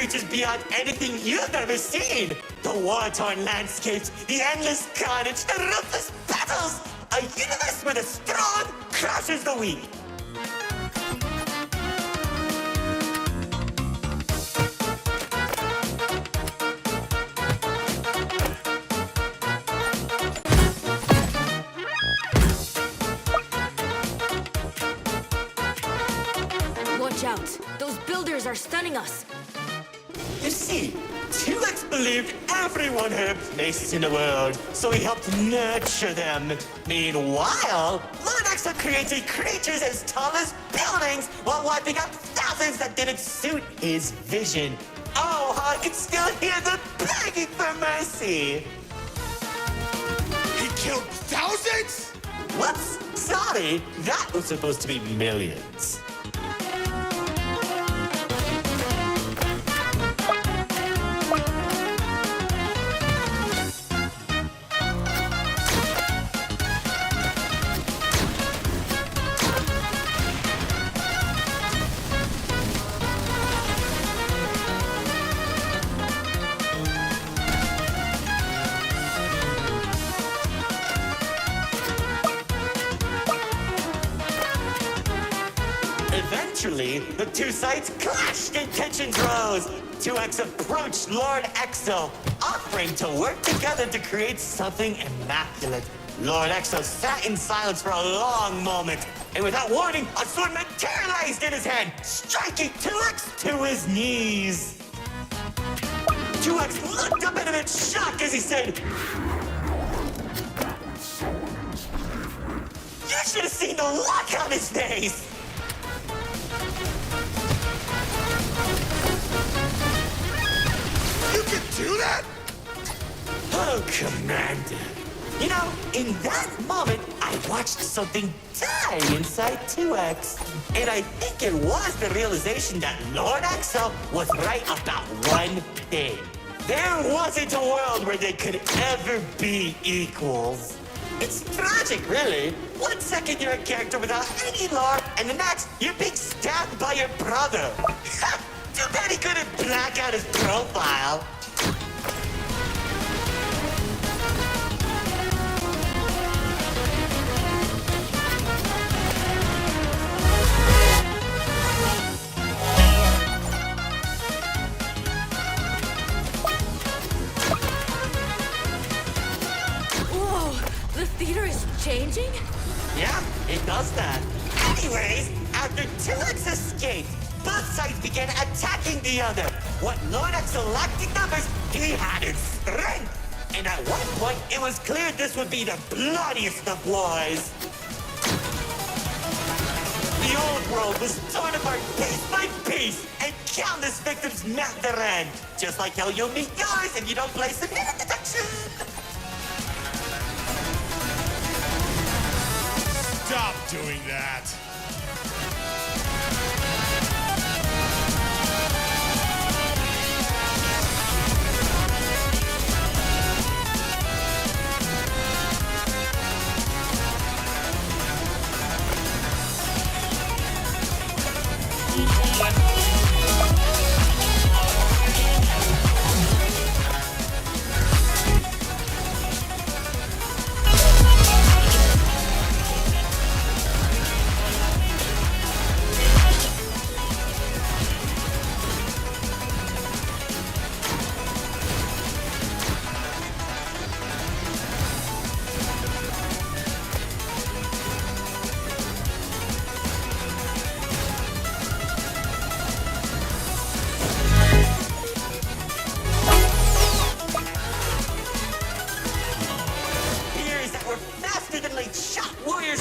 creatures beyond anything you've ever seen. The war-torn landscapes, the endless carnage, the ruthless battles. A universe where the strong crushes the weak. Watch out! Those builders are stunning us! You see, T-Rex believed everyone had a place in the world, so he helped nurture them. Meanwhile, Lord Exo created creatures as tall as buildings while wiping out thousands that didn't suit his vision. Oh, I can still hear them begging for mercy. He killed thousands? Whoops, sorry, that was supposed to be millions. Eventually, the two sides clashed and tensions rose. 2X approached Lord Exo, offering to work together to create something immaculate. Lord Exo sat in silence for a long moment, and without warning, a sword materialized in his hand, striking 2X to his knees. 2X looked up at him in shock as he said, "You should have seen the look on his face!" You can do that? Oh, Commander. You know, in that moment, I watched something die inside 2X. And I think it was the realization that Lord Exo was right about one thing. There wasn't a world where they could ever be equals. It's tragic, really. 1 second you're a character without any lore, and the next, you're being stabbed by your brother. Too bad he couldn't black out his profile. Whoa! The theater is changing? Yeah, it does that. Anyways, after 2X escaped, both sides began attacking the other. What Lord Exo lacked in numbers, he had in strength. And at one point, it was clear this would be the bloodiest of wars. The old world was torn apart piece by piece, and countless victims met their end. Just like how you'll meet yours if you don't place a minute detection. Stop doing that.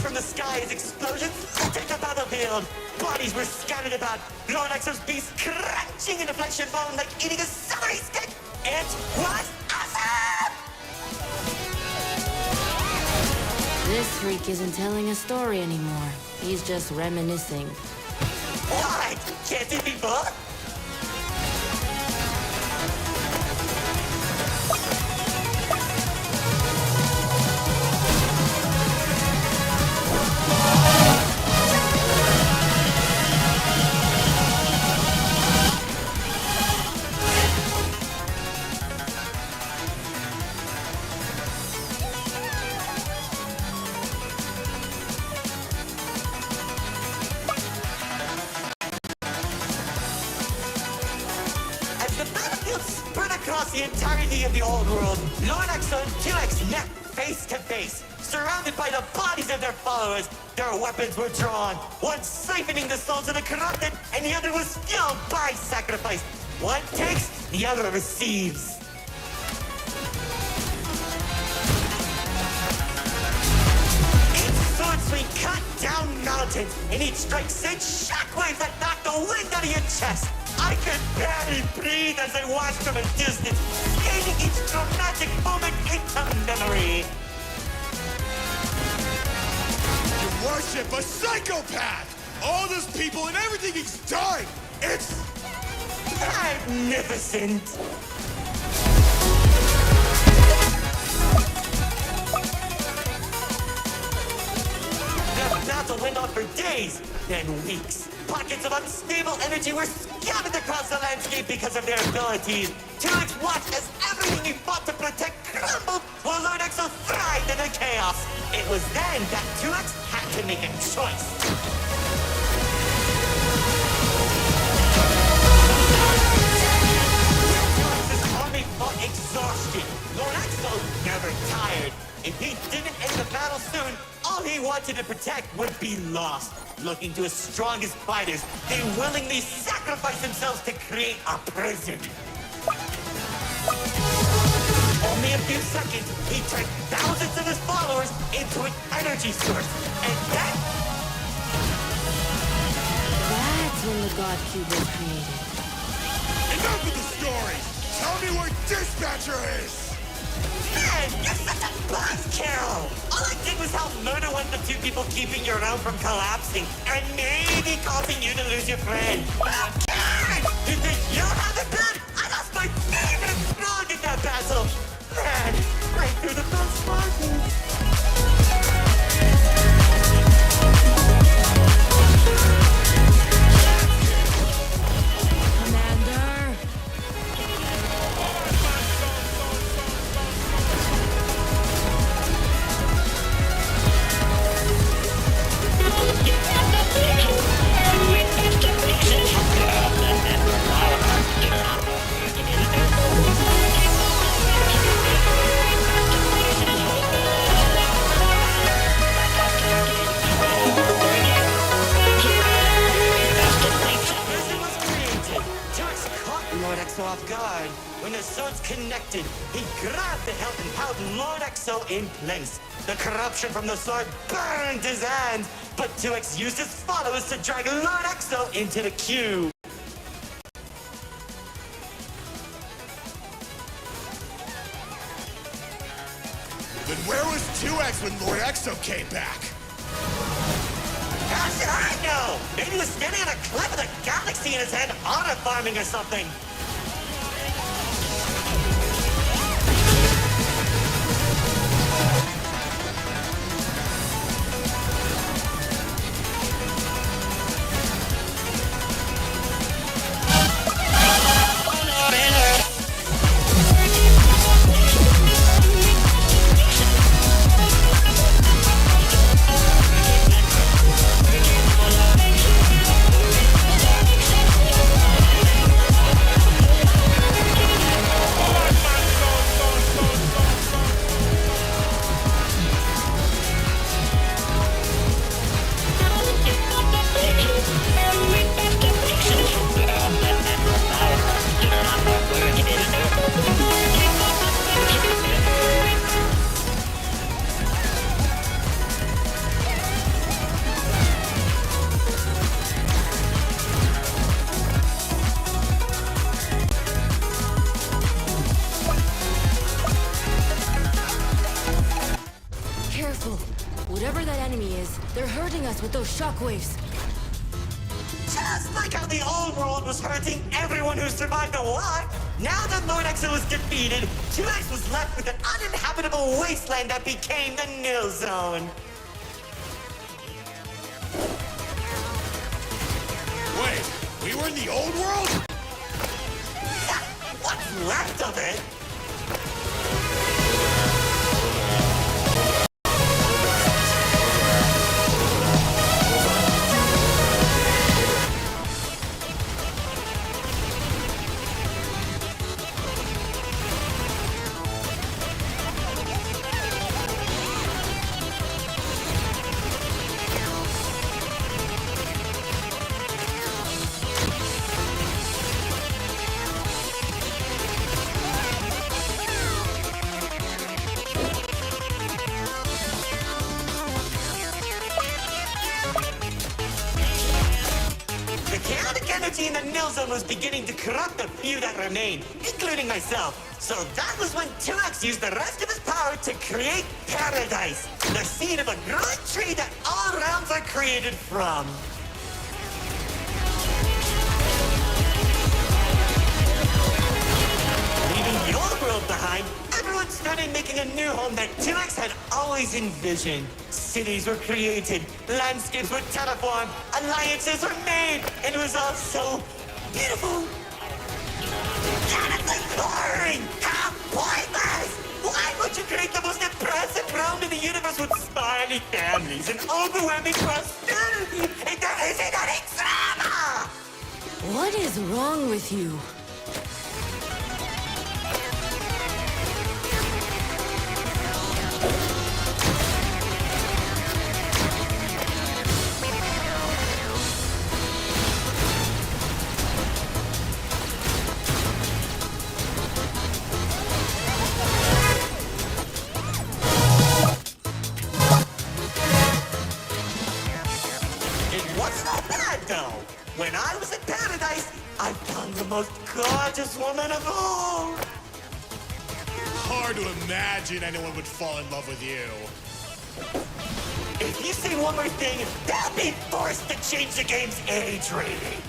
From the sky as explosions littered the battlefield. Bodies were scattered about. Lord Exo's beast crunching into flesh and bone like eating a celery stick. It was awesome! This freak isn't telling a story anymore. He's just reminiscing. What? Can't it be both? shield spread across the entirety of the old world. Lord Exo and 2X met face to face, surrounded by the bodies of their followers. Their weapons were drawn, one siphoning the souls of the corrupted, and the other was fueled by sacrifice. One takes, the other receives. Each sword swing cut down mountains, and each strike sent shockwaves that knocked the wind out of your chest. I could barely breathe as I watched from a distance, scaling each dramatic moment into memory. You worship a psychopath! All those people and everything he's done! It's magnificent! The battle went on for days, then weeks. Pockets of unstable energy were scattered across the landscape because of their abilities. 2X watched as everything he fought to protect crumbled, while Lord Exo thrived in the chaos. It was then that 2X had to make a choice. His army fought exhaustion. Lord Exo never tired. If he didn't end the battle soon, all he wanted to protect would be lost. Looking to his strongest fighters, they willingly sacrificed themselves to create a prison. Only a few seconds, he turned thousands of his followers into an energy source. And then... That's when the God Cube was created. enough of the stories! Tell me where Dispatcher is! Man, you're such a buzzkill! All I did was help murder one of the two people keeping your realm from collapsing, and maybe causing you to lose your friend. Okay! You think you have it bad? I lost my favorite frog in that battle! Man, right through the best margins. Off guard. When the swords connected, he grabbed the hilt and held Lord Exo in place. The corruption from the sword burned his hands, but 2X used his followers to drag Lord Exo into the cube. Then where was 2X when Lord Exo came back? How should I know? Maybe he was standing on a cliff with a galaxy in his head, honor farming or something. Whatever that enemy is, they're hurting us with those shockwaves. Just like how the old world was hurting everyone who survived the war, now that Lord Exo was defeated, 2X was left with an uninhabitable wasteland that became the nil zone. Wait, we were in the old world? What's left of it? Nilsson was beginning to corrupt the few that remained, including myself. So that was when 2X used the rest of his power to create Paradise, the seed of a growing tree that all realms are created from. Leaving the old world behind, everyone started making a new home that 2X had always envisioned. Cities were created, landscapes were terraformed, alliances were made, and it was all so beautiful. Honestly boring! How pointless! Why would you create the most impressive realm in the universe with smiley families and overwhelming prosperity? And there isn't any drama! What is wrong with you? When I was in Paradise, I found the most gorgeous woman of all. Hard to imagine anyone would fall in love with you. If you say one more thing, they'll be forced to change the game's age rating.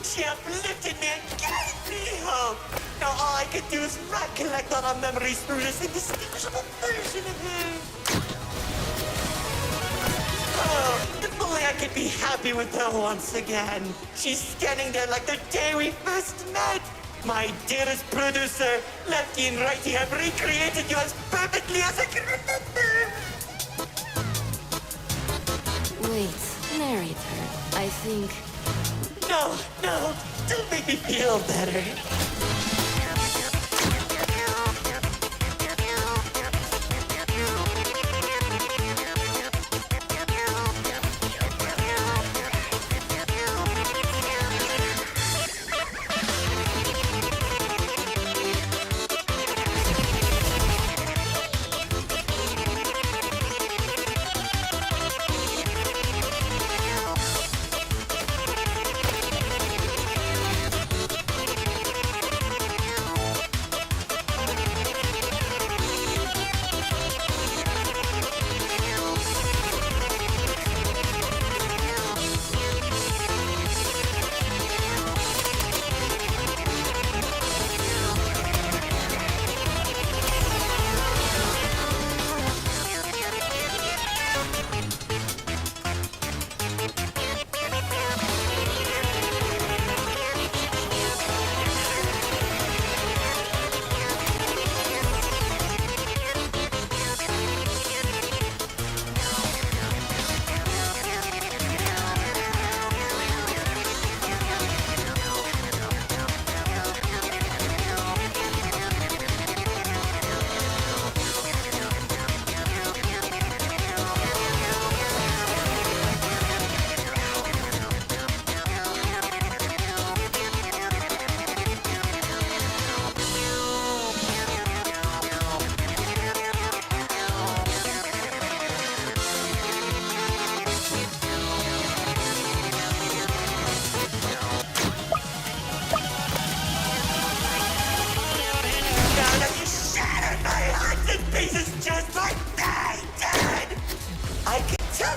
She uplifted me and gave me hope. Now all I could do is recollect all our memories through this indistinguishable version of her. Oh, if only I could be happy with her once again. She's standing there like the day we first met. My dearest producer, lefty and righty, have recreated you as perfectly as I can remember. Wait, narrator. I think... No, don't make me feel better.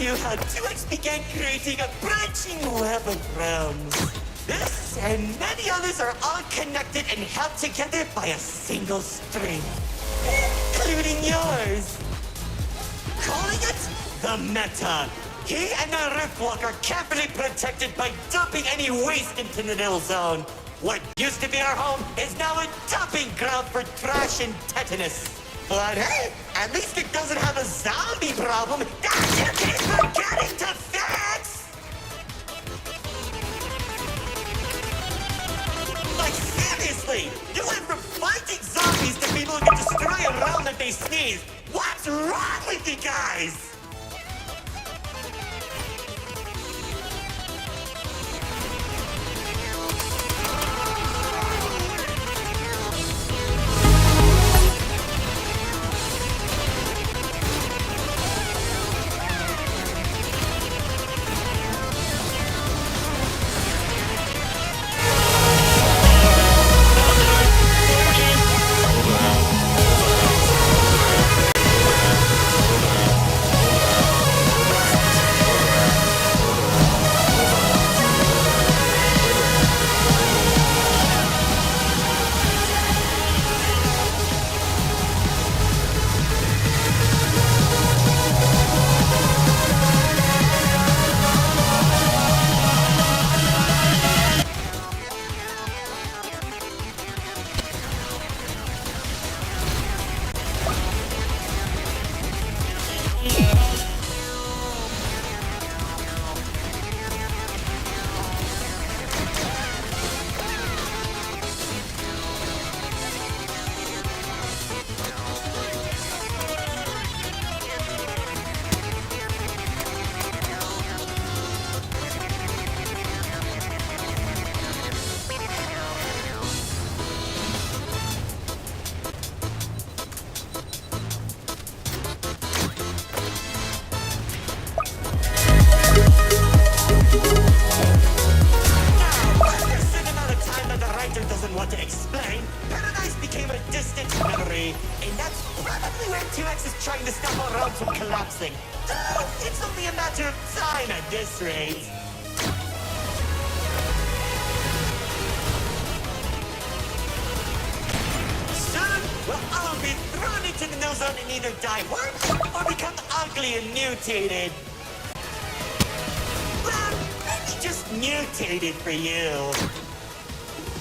you how 2X began creating a branching web of realms. This and many others are all connected and held together by a single string, including yours. Calling it the Meta. He and the Riftwalk are carefully protected by dumping any waste into the Nil Zone. What used to be our home is now a dumping ground for trash and tetanus. But hey, at least it doesn't have a zombie problem that you keep forgetting to fix! Like seriously, you went from fighting zombies to people who can destroy a realm that they sneeze. What's wrong with you guys? Want to explain, Paradise became a distant memory, and that's probably where 2X is trying to stop our realms from collapsing. Though it's only a matter of time at this rate. Soon, we'll all be thrown into the Nil Zone and either die worm or become ugly and mutated. Well, maybe just mutated for you.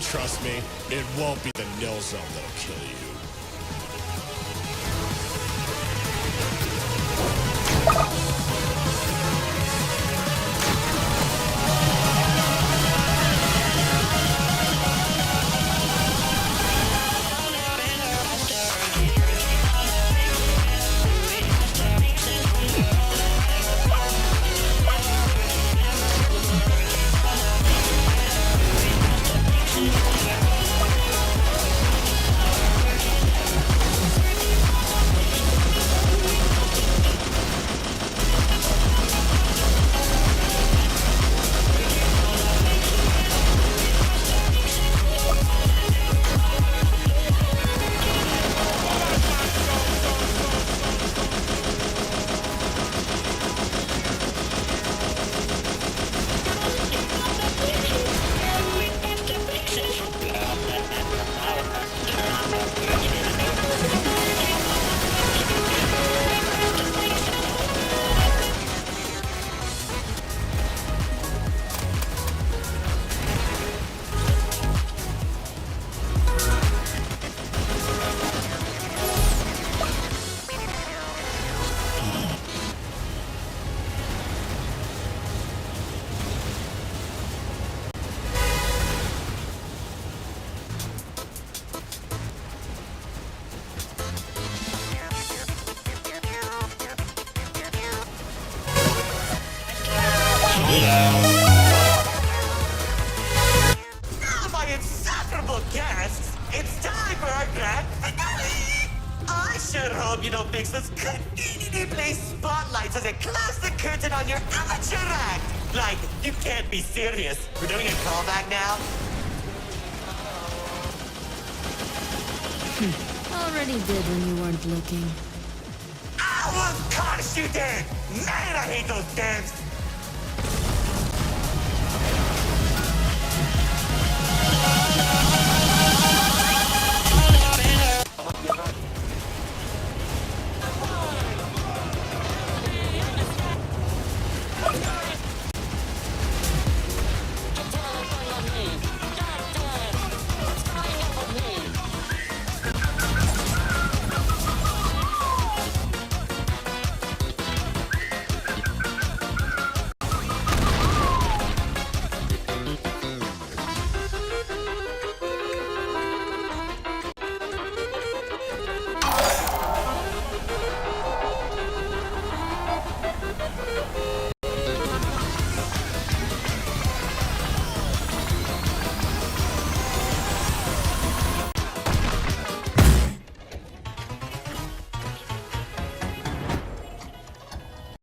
Trust me, it won't be the Nil Zone that'll kill you. Now, my insufferable guests, it's time for our grand finale! I sure hope you don't mix those conveniently placed spotlights as I close the curtain on your amateur act! Like, you can't be serious. We're doing a callback now? Already did when you weren't looking. Ow! Of course you did! Man, I hate those games!